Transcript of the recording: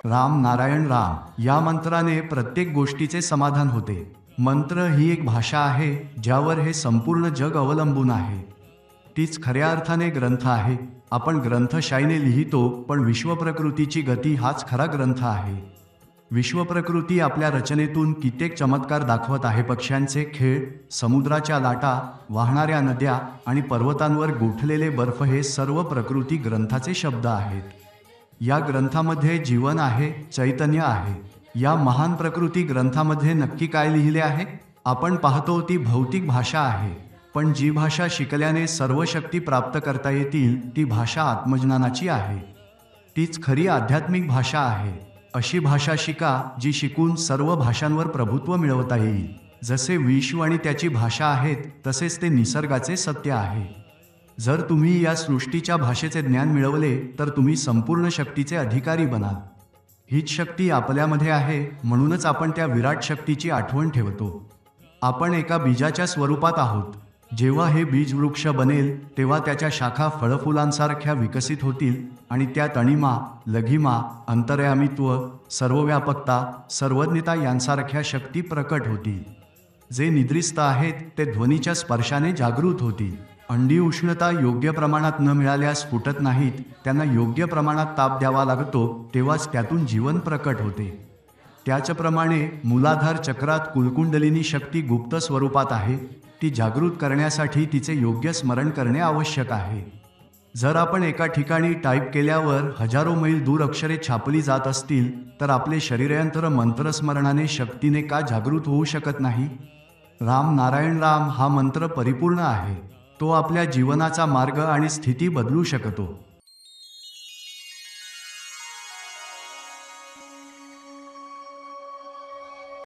राम नारायण राम या मंत्राने प्रत्येक गोष्टीचे समाधान होते। मंत्र ही एक भाषा आहे ज्यावर हे संपूर्ण जग अवलंबून आहे। तीच खऱ्या अर्थाने ग्रंथ आहे। आपण ग्रंथशाईने लिहितो, पण विश्वप्रकृतीची गती हाच खरा ग्रंथ आहे। विश्वप्रकृती आपल्या रचनेतून कित्येक चमत्कार दाखवत आहे। पक्ष्यांचे खेळ, समुद्राच्या लाटा, वाहणाऱ्या नद्या आणि पर्वतांवर गोठलेले बर्फ हे सर्व प्रकृती ग्रंथाचे शब्द आहेत। या ग्रंथामध्ये जीवन आहे, चैतन्य आहे। या महान प्रकृती ग्रंथामध्ये नक्की काय लिहिले आहे? आपण पाहतो ती भौतिक भाषा आहे, पण जी भाषा शिकल्याने सर्व शक्ती प्राप्त करता येतील ती भाषा आत्मज्ञानाची आहे। तीच खरी आध्यात्मिक भाषा आहे। अशी भाषा शिका जी शिकून सर्व भाषांवर प्रभुत्व मिळवता येईल। जसे विश्व आणि त्याची भाषा आहेत, तसेच ते निसर्गाचे सत्य आहे। जर तुम्ही या सृष्टीच्या भाषेचे ज्ञान मिळवले तर तुम्ही संपूर्ण शक्तीचे अधिकारी बनाल। हीच शक्ती आपल्यामध्ये आहे, म्हणूनच आपण त्या विराट शक्तीची आठवण ठेवतो। आपण एका बीजाच्या स्वरूपात आहोत। जेव्हा हे बीज वृक्ष बनेल तेव्हा त्याच्या शाखा फळफुलांसारख्या विकसित होतील आणि त्यात अणिमा, लघिमा, अंतर्यामित्व, सर्वव्यापकता, सर्वज्ञता यांसारख्या शक्ती प्रकट होतील। जे निद्रिस्त आहेत ते ध्वनीच्या स्पर्शाने जागृत होतील। अंडी उष्णता योग्य प्रमाणात न मिळाल्यास फुटत नाहीत, त्यांना योग्य प्रमाणात ताप द्यावा लागतो, तेव्हाच त्यातून जीवन प्रकट होते। त्याचप्रमाणे मूलाधार चक्रात कुलकुंडलिनी शक्ती गुप्त स्वरूपात आहे। ती जागृत करण्यासाठी तिचे योग्य स्मरण करणे आवश्यक आहे। जर आपण एका ठिकाणी टाईप केल्यावर हजारो मैल दूर अक्षरे छापली जात असतील तर आपले शरीरयंत्र मंत्रस्मरणाने शक्तीने का जागृत होऊ शकत नाही? राम नारायण राम हा मंत्र परिपूर्ण आहे। तो आपल्या जीवनाचा मार्ग आणि स्थिती बदलू शकतो।